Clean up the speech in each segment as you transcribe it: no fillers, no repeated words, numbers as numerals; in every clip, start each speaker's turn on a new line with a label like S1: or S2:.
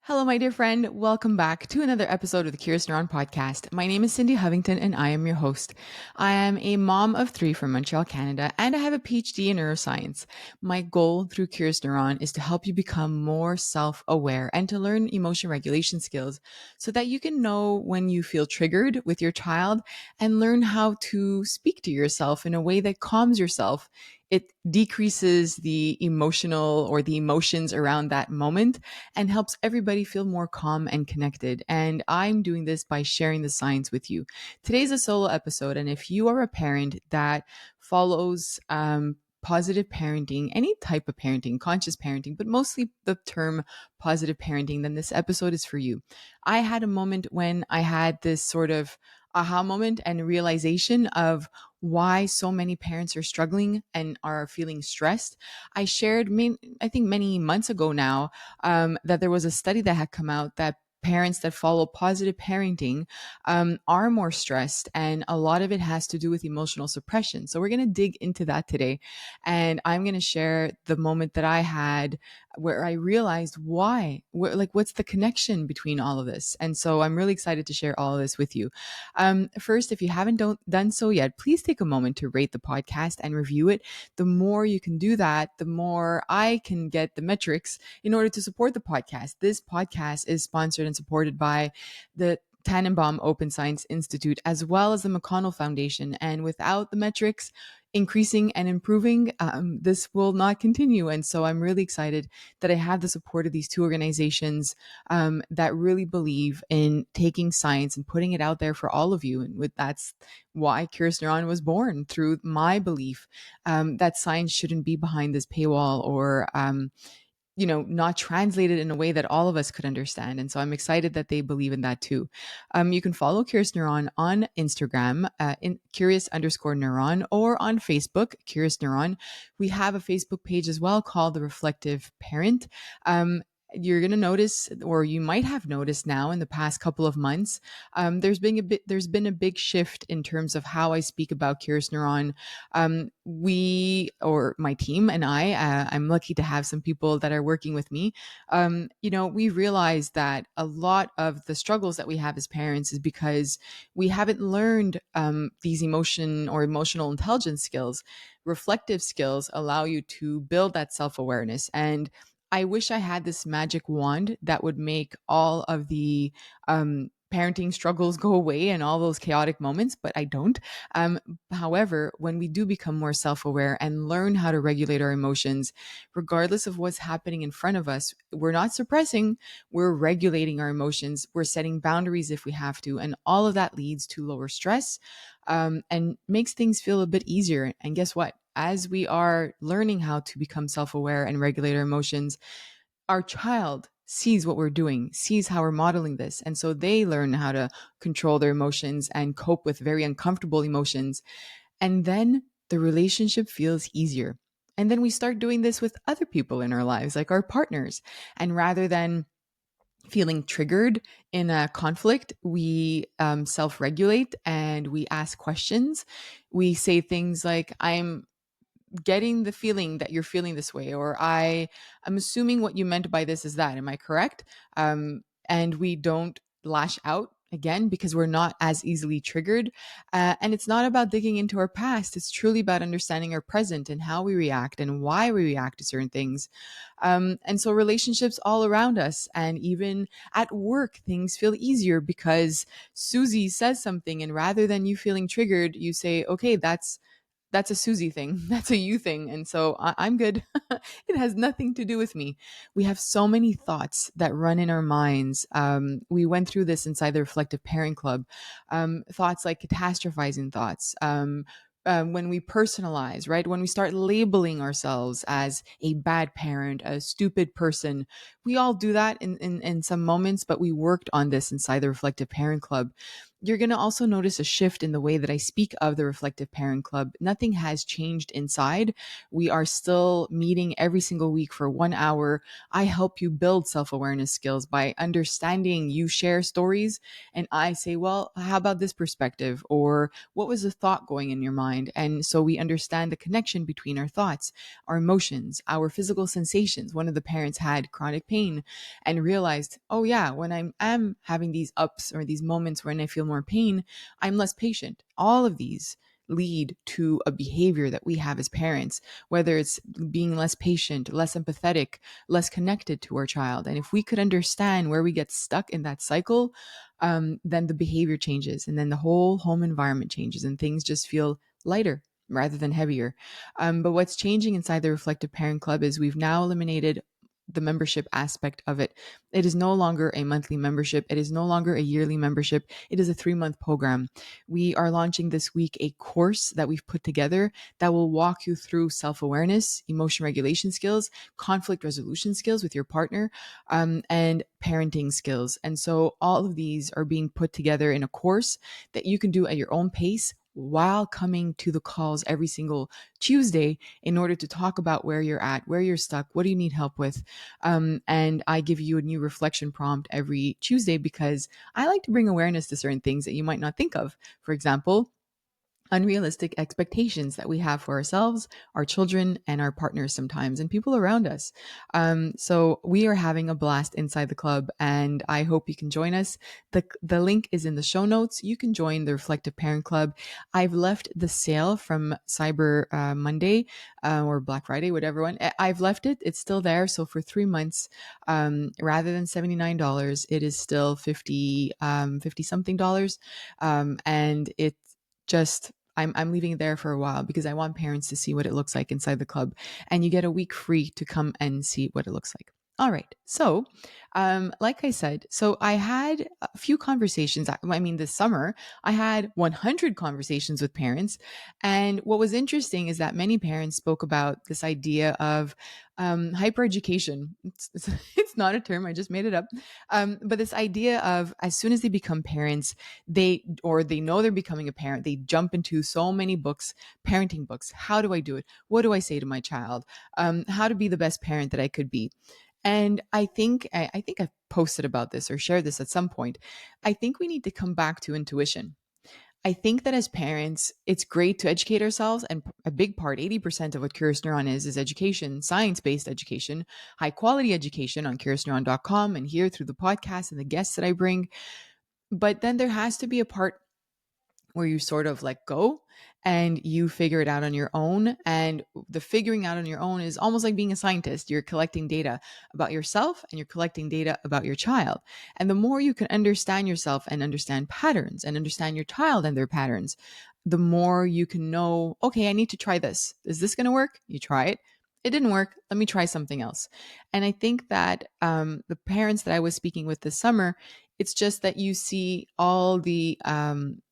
S1: Hello, my dear friend. Welcome back to another episode of the Curious Neuron podcast. My name is Cindy Hovington and I am your host. I am a mom of three from Montreal, Canada, and I have a Ph.D. in neuroscience. My goal through Curious Neuron is to help you become more self-aware and to learn emotion regulation skills so that you can know when you feel triggered with your child and learn how to speak to yourself in a way that calms yourself. It decreases the emotional or the emotions around that moment and helps everybody feel more calm and connected. And I'm doing this by sharing the science with you. Today's a solo episode. And if you are a parent that follows, positive parenting, any type of parenting, conscious parenting, but mostly the term positive parenting, then this episode is for you. I had a moment when I had this sort of aha moment and realization of why so many parents are struggling and are feeling stressed. I shared, I think many months ago now, that there was a study that had come out that parents that follow positive parenting are more stressed, and a lot of it has to do with emotional suppression. So we're going to dig into that today, and I'm going to share the moment that I had where I realized why, like what's the connection between all of this. And so I'm really excited to share all of this with you. First, if you haven't done so yet, please take a moment to rate the podcast and review it. The more you can do that, the more I can get the metrics in order to support the podcast. This podcast is sponsored and supported by the Tannenbaum Open Science Institute, as well as the McConnell Foundation. And without the metrics increasing and improving, this will not continue. And so I'm really excited that I have the support of these two organizations that really believe in taking science and putting it out there for all of you. And that's why Curious Neuron was born, through my belief that science shouldn't be behind this paywall or not translated in a way that all of us could understand. And so I'm excited that they believe in that too. You can follow Curious Neuron on Instagram, in Curious_Neuron, or on Facebook, Curious Neuron. We have a Facebook page as well called The Reflective Parent. You're going to notice, or you might have noticed now in the past couple of months, there's been a big shift in terms of how I speak about Curious Neuron. We, or my team and I'm lucky to have some people that are working with me. We realize that a lot of the struggles that we have as parents is because we haven't learned these emotional intelligence skills. Reflective skills allow you to build that self-awareness. And I wish I had this magic wand that would make all of the parenting struggles go away and all those chaotic moments, but I don't. However, when we do become more self aware and learn how to regulate our emotions, regardless of what's happening in front of us, we're not suppressing, we're regulating our emotions, we're setting boundaries if we have to. And all of that leads to lower stress and makes things feel a bit easier. And guess what? As we are learning how to become self aware and regulate our emotions, our child sees what we're doing, sees how we're modeling this. And so they learn how to control their emotions and cope with very uncomfortable emotions. And then the relationship feels easier. And then we start doing this with other people in our lives, like our partners. And rather than feeling triggered in a conflict, we self regulate and we ask questions. We say things like, I'm getting the feeling that you're feeling this way, or I'm assuming what you meant by this is that. Am I correct? And we don't lash out again because we're not as easily triggered. And it's not about digging into our past. It's truly about understanding our present and how we react and why we react to certain things. And so relationships all around us and even at work, things feel easier because Susie says something, and rather than you feeling triggered, you say, okay, that's a Susie thing. That's a you thing. And so I'm good. It has nothing to do with me. We have so many thoughts that run in our minds. We went through this inside the Reflective Parent Club. Thoughts like catastrophizing thoughts. When we personalize, right? When we start labeling ourselves as a bad parent, a stupid person, we all do that in some moments, but we worked on this inside the Reflective Parent Club. You're going to also notice a shift in the way that I speak of the Reflective Parent Club. Nothing has changed inside. We are still meeting every single week for 1 hour. I help you build self awareness skills by understanding. You share stories, and I say, well, how about this perspective? Or what was the thought going in your mind? And so we understand the connection between our thoughts, our emotions, our physical sensations. One of the parents had chronic pain and realized, oh yeah, when I'm having these ups or these moments when I feel more pain, I'm less patient. All of these lead to a behavior that we have as parents, whether it's being less patient, less empathetic, less connected to our child. And if we could understand where we get stuck in that cycle, then the behavior changes, and then the whole home environment changes, and things just feel lighter rather than heavier. But what's changing inside the Reflective Parent Club is we've now eliminated the membership aspect of it. It is no longer a monthly membership. It is no longer a yearly membership. It is a 3-month program. We are launching this week a course that we've put together that will walk you through self awareness, emotion regulation skills, conflict resolution skills with your partner, and parenting skills. And so all of these are being put together in a course that you can do at your own pace while coming to the calls every single Tuesday in order to talk about where you're at, where you're stuck, what do you need help with. And I give you a new reflection prompt every Tuesday because I like to bring awareness to certain things that you might not think of. For example, unrealistic expectations that we have for ourselves, our children, and our partners sometimes, and people around us. So we are having a blast inside the club, and I hope you can join us. The link is in the show notes. You can join the Reflective Parent Club. I've left the sale from Cyber Monday or Black Friday, whatever one. I've left it. It's still there. So for 3 months, rather than $79, it is still 50 something dollars. And it's just I'm leaving it there for a while because I want parents to see what it looks like inside the club, and you get a week free to come and see what it looks like. All right. So, like I said, so I had a few conversations. I mean, this summer I had 100 conversations with parents. And what was interesting is that many parents spoke about this idea of hypereducation. It's not a term, I just made it up. But this idea of as soon as they become parents, they know they're becoming a parent, they jump into so many books, parenting books. How do I do it? What do I say to my child? How to be the best parent that I could be? And I think I've posted about this or shared this at some point. I think we need to come back to intuition. I think that as parents, it's great to educate ourselves. And a big part, 80% of what Curious Neuron is education, science based education, high quality education on curiousneuron.com and here through the podcast and the guests that I bring. But then there has to be a part where you sort of let go and you figure it out on your own. And the figuring out on your own is almost like being a scientist. You're collecting data about yourself and you're collecting data about your child. And the more you can understand yourself and understand patterns and understand your child and their patterns, the more you can know, okay, I need to try this. Is this going to work? You try it. It didn't work. Let me try something else. And I think that the parents that I was speaking with this summer, it's just that you see all the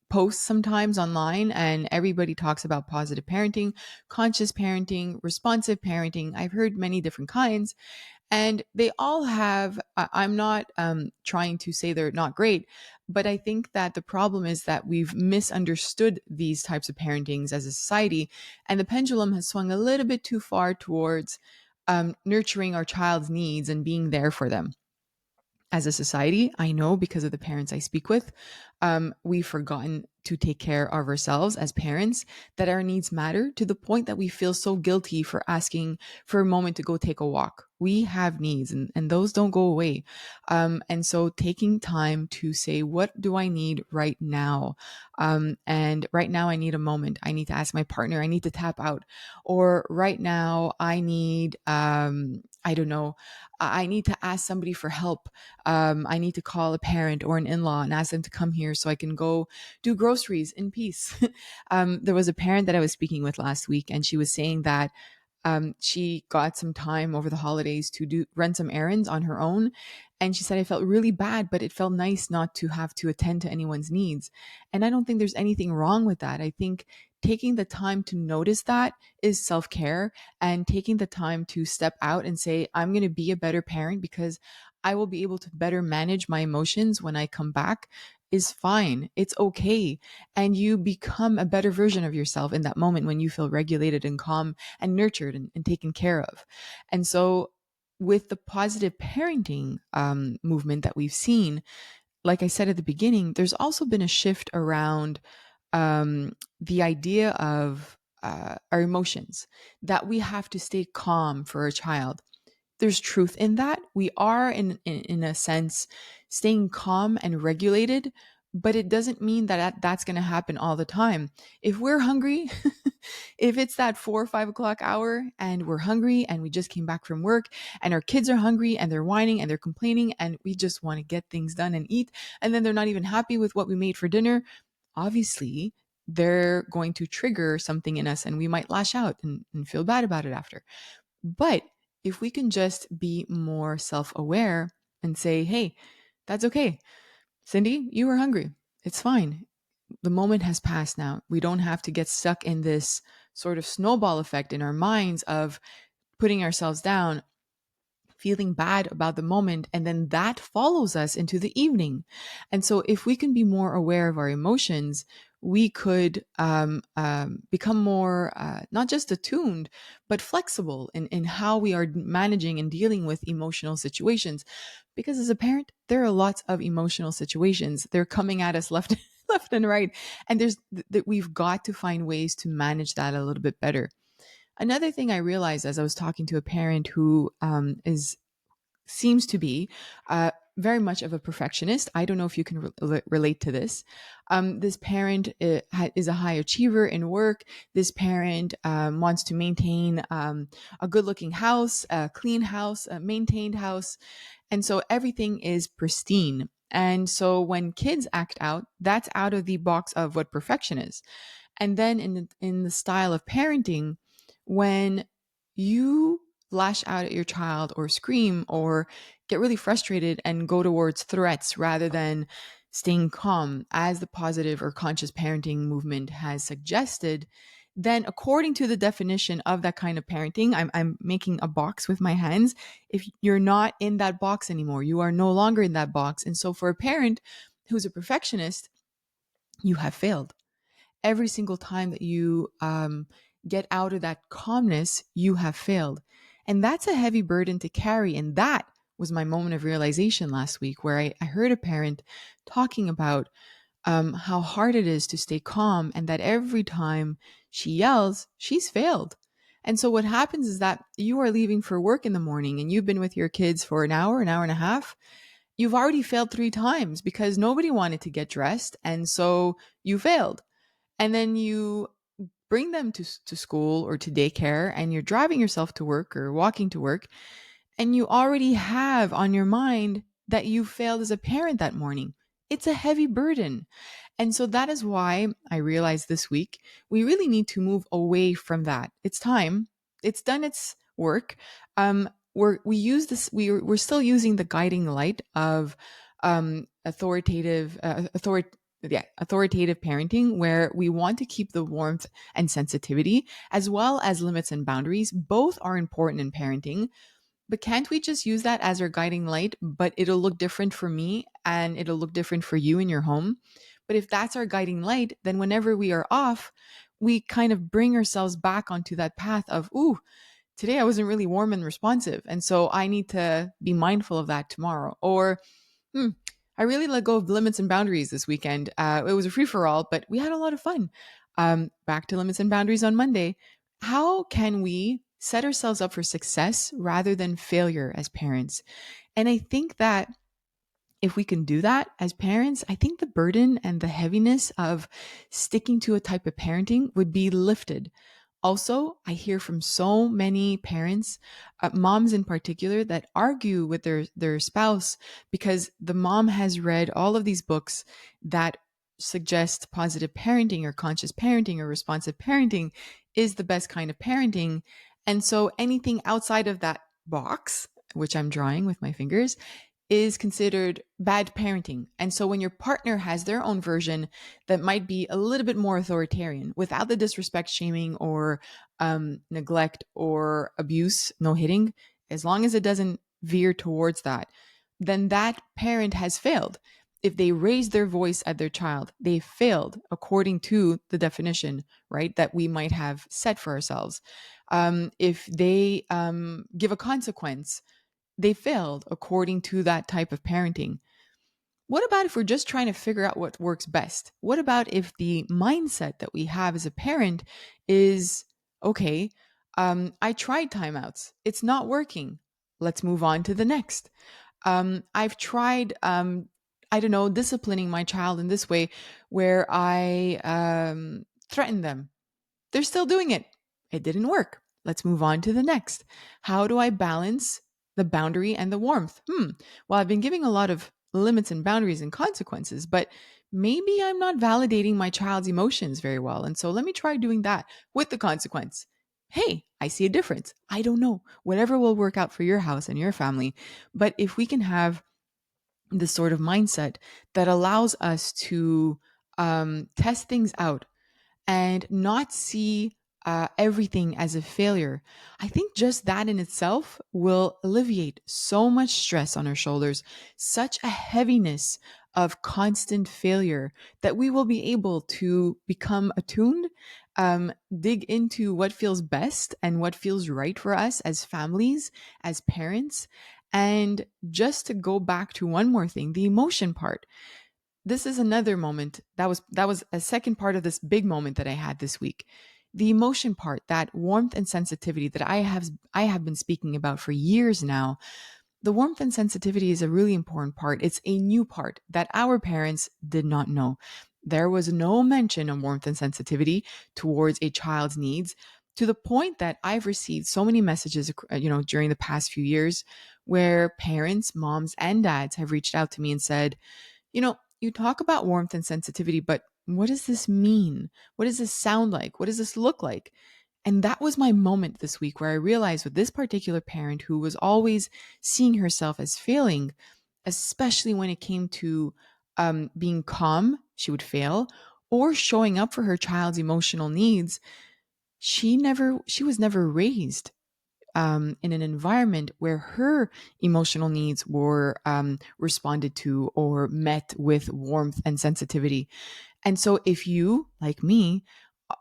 S1: posts sometimes online, and everybody talks about positive parenting, conscious parenting, responsive parenting. I've heard many different kinds, and they all have, I'm not trying to say they're not great, but I think that the problem is that we've misunderstood these types of parentings as a society, and the pendulum has swung a little bit too far towards nurturing our child's needs and being there for them. As a society, I know because of the parents I speak with, we've forgotten to take care of ourselves as parents, that our needs matter to the point that we feel so guilty for asking for a moment to go take a walk. We have needs, and those don't go away. And so taking time to say, what do I need right now? And right now I need a moment. I need to ask my partner. I need to tap out. Or right now I need, I don't know, I need to ask somebody for help. I need to call a parent or an in-law and ask them to come here so I can go do groceries in peace. There was a parent that I was speaking with last week, and she was saying that she got some time over the holidays to run some errands on her own. And she said, I felt really bad, but it felt nice not to have to attend to anyone's needs. And I don't think there's anything wrong with that. I think taking the time to notice that is self-care, and taking the time to step out and say, I'm going to be a better parent because I will be able to better manage my emotions when I come back is fine. It's okay. And you become a better version of yourself in that moment when you feel regulated and calm and nurtured and taken care of. And so, with the positive parenting movement that we've seen, like I said at the beginning, there's also been a shift around the idea of our emotions, that we have to stay calm for a child. There's truth in that. We are in a sense staying calm and regulated, but it doesn't mean that that's going to happen all the time. If we're hungry, if it's that 4 or 5 o'clock hour and we're hungry and we just came back from work and our kids are hungry and they're whining and they're complaining and we just want to get things done and eat, and then they're not even happy with what we made for dinner, obviously they're going to trigger something in us and we might lash out and feel bad about it after. But if we can just be more self aware and say, hey, that's okay. Cindy, you were hungry. It's fine. The moment has passed now. We don't have to get stuck in this sort of snowball effect in our minds of putting ourselves down, feeling bad about the moment, and then that follows us into the evening. And so, if we can be more aware of our emotions, we could become more not just attuned, but flexible in how we are managing and dealing with emotional situations. Because as a parent, there are lots of emotional situations. They're coming at us left, left and right, and that we've got to find ways to manage that a little bit better. Another thing I realized as I was talking to a parent who is seems to be very much of a perfectionist. I don't know if you can relate to this. This parent is a high achiever in work. This parent wants to maintain a good looking house, a clean house, a maintained house. And so everything is pristine. And so when kids act out, that's out of the box of what perfection is. And then in the style of parenting, when you lash out at your child or scream or get really frustrated and go towards threats rather than staying calm, as the positive or conscious parenting movement has suggested, then according to the definition of that kind of parenting, I'm making a box with my hands. If you're not in that box anymore, you are no longer in that box. And so for a parent who's a perfectionist, you have failed. Every single time that you get out of that calmness, you have failed. And that's a heavy burden to carry. And that was my moment of realization last week, where I heard a parent talking about how hard it is to stay calm, and that every time she yells, she's failed. And so what happens is that you are leaving for work in the morning and you've been with your kids for an hour and a half. You've already failed 3 times because nobody wanted to get dressed. And so you failed. And then you bring them to school or to daycare, and you're driving yourself to work or walking to work, and you already have on your mind that you failed as a parent that morning. It's a heavy burden. And so that is why I realized this week we really need to move away from that. It's time. It's done its work. We use this. We're still using the guiding light of authoritative parenting, where we want to keep the warmth and sensitivity as well as limits and boundaries. Both are important in parenting, but can't we just use that as our guiding light? But it'll look different for me and it'll look different for you in your home. But if that's our guiding light, then whenever we are off, we kind of bring ourselves back onto that path of, ooh, today I wasn't really warm and responsive. And so I need to be mindful of that tomorrow. Or, hmm, I really let go of limits and boundaries this weekend. It was a free for all, but we had a lot of fun. Back to limits and boundaries on Monday. How can we set ourselves up for success rather than failure as parents? And I think that if we can do that as parents, I think the burden and the heaviness of sticking to a type of parenting would be lifted. Also, I hear from so many parents, moms in particular, that argue with their spouse because the mom has read all of these books that suggest positive parenting or conscious parenting or responsive parenting is the best kind of parenting. And so anything outside of that box, which I'm drawing with my fingers, is considered bad parenting. And so when your partner has their own version that might be a little bit more authoritarian without the disrespect, shaming, or neglect or abuse, no hitting, as long as it doesn't veer towards that, then that parent has failed. If they raise their voice at their child, they failed according to the definition, right, that we might have set for ourselves. If they give a consequence, they failed according to that type of parenting. What about if we're just trying to figure out what works best? What about if the mindset that we have as a parent is, okay, I tried timeouts, it's not working. Let's move on to the next. I've tried, I don't know, disciplining my child in this way where I threaten them. They're still doing it. It didn't work. Let's move on to the next. How do I balance the boundary and the warmth? Well, I've been giving a lot of limits and boundaries and consequences, but maybe I'm not validating my child's emotions very well. And so let me try doing that with the consequence. Hey, I see a difference. I don't know. Whatever will work out for your house and your family. But if we can have this sort of mindset that allows us to test things out and not see everything as a failure, I think just that in itself will alleviate so much stress on our shoulders, such a heaviness of constant failure that we will be able to become attuned, dig into what feels best and what feels right for us as families, as parents. And just to go back to one more thing, the emotion part, this is another moment that was a second part of this big moment that I had this week. The emotion part, that warmth and sensitivity that I have been speaking about for years now. The warmth and sensitivity is a really important part. It's a new part that our parents did not know. There was no mention of warmth and sensitivity towards a child's needs, to the point that I've received so many messages, during the past few years, where parents, moms and dads have reached out to me and said, you talk about warmth and sensitivity, but what does this mean? What does this sound like? What does this look like? And that was my moment this week where I realized with this particular parent who was always seeing herself as failing, especially when it came to being calm, she would fail, or showing up for her child's emotional needs. She was never raised in an environment where her emotional needs were responded to or met with warmth and sensitivity. And so, if you, like me,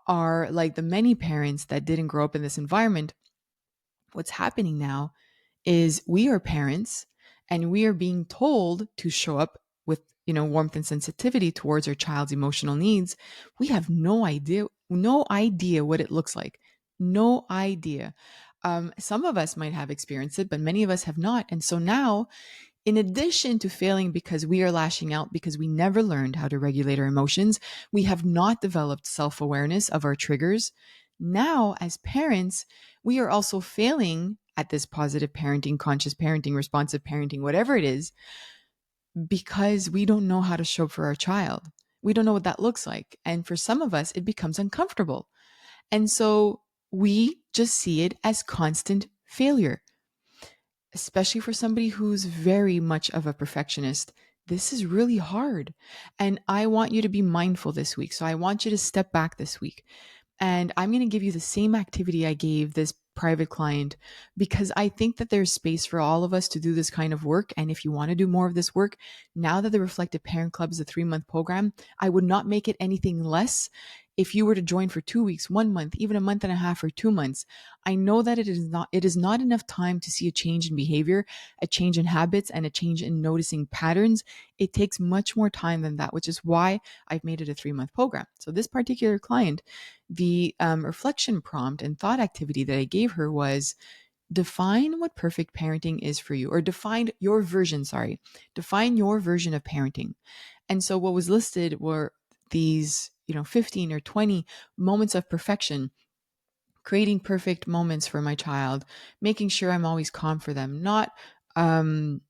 S1: are like the many parents that didn't grow up in this environment, what's happening now is we are parents and we are being told to show up with warmth and sensitivity towards our child's emotional needs. We have no idea what it looks like. No idea. Some of us might have experienced it, but many of us have not. And so now, in addition to failing because we are lashing out because we never learned how to regulate our emotions, we have not developed self awareness of our triggers. Now, as parents, we are also failing at this positive parenting, conscious parenting, responsive parenting, whatever it is, because we don't know how to show up for our child. We don't know what that looks like. And for some of us, it becomes uncomfortable. And so we just see it as constant failure, especially for somebody who's very much of a perfectionist. This is really hard. And I want you to be mindful this week. So I want you to step back this week. And I'm going to give you the same activity I gave this private client because I think that there's space for all of us to do this kind of work. And if you want to do more of this work, now that the Reflective Parent Club is a 3-month program, I would not make it anything less. If you were to join for 2 weeks, 1 month, even a month and a half or 2 months, I know that it is not enough time to see a change in behavior, a change in habits, and a change in noticing patterns. It takes much more time than that, which is why I've made it a 3-month program. So this particular client, the reflection prompt and thought activity that I gave her was define what perfect parenting is for you, or define your version of parenting. And so what was listed were these 15 or 20 moments of perfection, creating perfect moments for my child, making sure I'm always calm for them, not yelling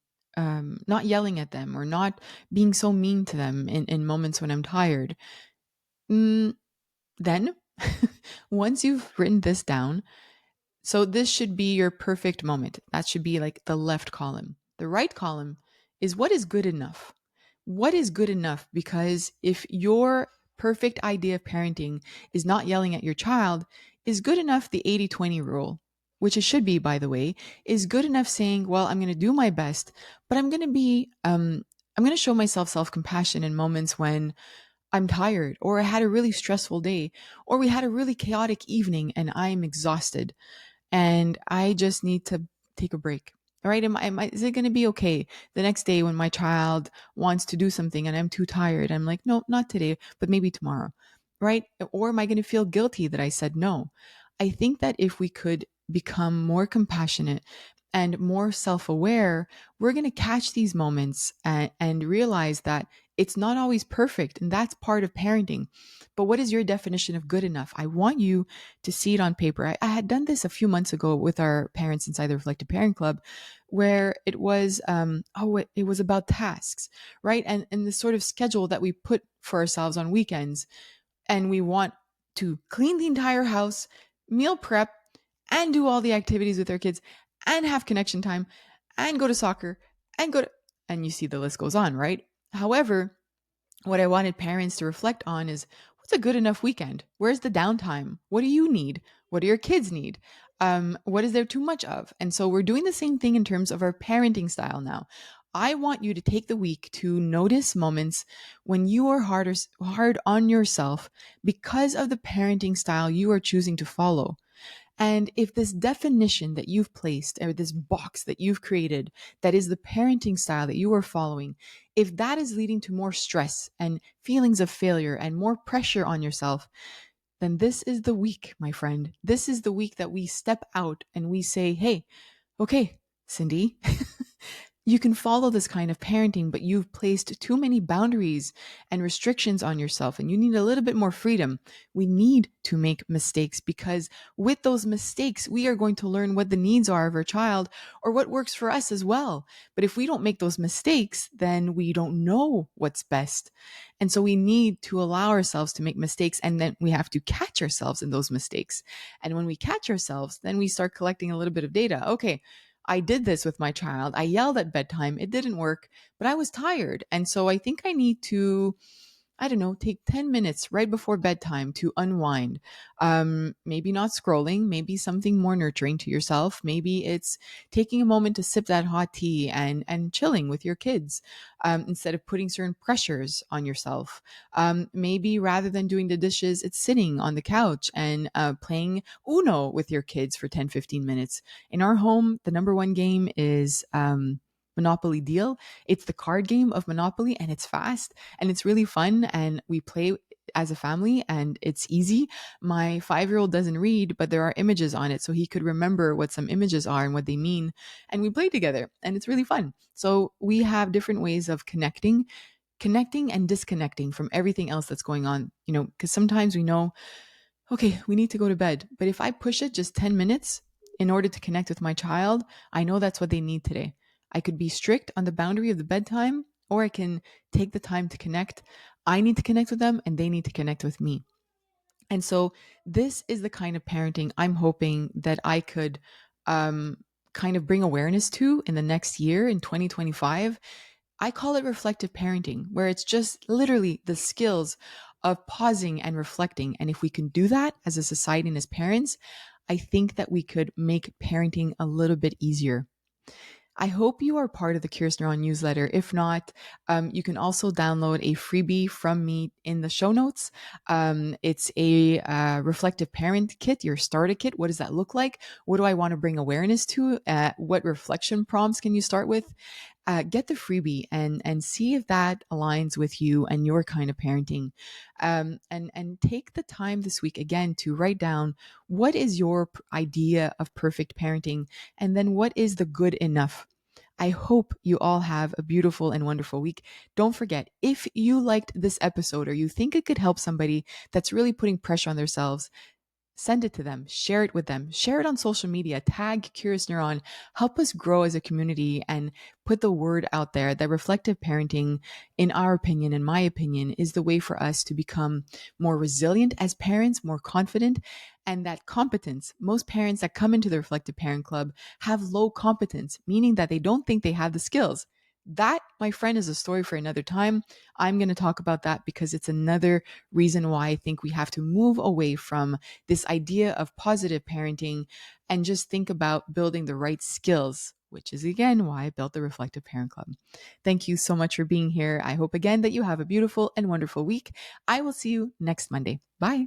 S1: at them or not being so mean to them in moments when I'm tired. Then once you've written this down, so this should be your perfect moment. That should be like the left column. The right column is what is good enough? What is good enough? Because if your perfect idea of parenting is not yelling at your child, is good enough the 80-20 rule, which it should be, by the way, is good enough saying, well, I'm going to do my best, but I'm going to show myself self compassion in moments when I'm tired, or I had a really stressful day, or we had a really chaotic evening and I'm exhausted and I just need to take a break. All right. Is it going to be okay the next day when my child wants to do something and I'm too tired? I'm like, no, not today, but maybe tomorrow. Right. Or am I going to feel guilty that I said no? I think that if we could become more compassionate and more self aware, we're going to catch these moments and realize that it's not always perfect. And that's part of parenting. But what is your definition of good enough? I want you to see it on paper. I had done this a few months ago with our parents inside the Reflective Parent Club, where it was, it was about tasks, right? And the sort of schedule that we put for ourselves on weekends. And we want to clean the entire house, meal prep, and do all the activities with our kids, and have connection time, and go to soccer, and and you see the list goes on, right? However, what I wanted parents to reflect on is what's a good enough weekend? Where's the downtime? What do you need? What do your kids need? What is there too much of? And so we're doing the same thing in terms of our parenting style now. I want you to take the week to notice moments when you are hard on yourself because of the parenting style you are choosing to follow. And if this definition that you've placed or this box that you've created, that is the parenting style that you are following, if that is leading to more stress and feelings of failure and more pressure on yourself, then this is the week, my friend. This is the week that we step out and we say, hey, okay, Cindy, you can follow this kind of parenting, but you've placed too many boundaries and restrictions on yourself, and you need a little bit more freedom. We need to make mistakes because with those mistakes, we are going to learn what the needs are of our child or what works for us as well. But if we don't make those mistakes, then we don't know what's best. And so we need to allow ourselves to make mistakes, and then we have to catch ourselves in those mistakes. And when we catch ourselves, then we start collecting a little bit of data. Okay, I did this with my child. I yelled at bedtime. It didn't work, but I was tired. And so I think I need to, I don't know, take 10 minutes right before bedtime to unwind. Maybe not scrolling, maybe something more nurturing to yourself. Maybe it's taking a moment to sip that hot tea and chilling with your kids instead of putting certain pressures on yourself. Maybe rather than doing the dishes, it's sitting on the couch and playing Uno with your kids for 10, 15 minutes. In our home, the number one game is Monopoly Deal. It's the card game of Monopoly, and it's fast and it's really fun. And we play as a family and it's easy. My 5-year-old doesn't read, but there are images on it. So he could remember what some images are and what they mean. And we play together and it's really fun. So we have different ways of connecting and disconnecting from everything else that's going on, because sometimes we know, okay, we need to go to bed. But if I push it just 10 minutes in order to connect with my child, I know that's what they need today. I could be strict on the boundary of the bedtime, or I can take the time to connect. I need to connect with them and they need to connect with me. And so this is the kind of parenting I'm hoping that I could um, kind of bring awareness to in the next year in 2025. I call it reflective parenting, where it's just literally the skills of pausing and reflecting. And if we can do that as a society and as parents, I think that we could make parenting a little bit easier. I hope you are part of the Curious Neuron newsletter. If not, you can also download a freebie from me in the show notes. It's a reflective parent kit, your starter kit. What does that look like? What do I want to bring awareness to? What reflection prompts can you start with? Get the freebie and see if that aligns with you and your kind of parenting. And take the time this week again to write down what is your idea of perfect parenting, and then what is the good enough. I hope you all have a beautiful and wonderful week. Don't forget, if you liked this episode or you think it could help somebody that's really putting pressure on themselves, send it to them, share it with them, share it on social media, tag Curious Neuron, help us grow as a community and put the word out there that reflective parenting, in our opinion, in my opinion, is the way for us to become more resilient as parents, more confident, and that competence. Most parents that come into the Reflective Parent Club have low competence, meaning that they don't think they have the skills. That, my friend, is a story for another time. I'm going to talk about that because it's another reason why I think we have to move away from this idea of positive parenting and just think about building the right skills, which is again why I built the Reflective Parent Club. Thank you so much for being here. I hope again that you have a beautiful and wonderful week. I will see you next Monday. Bye.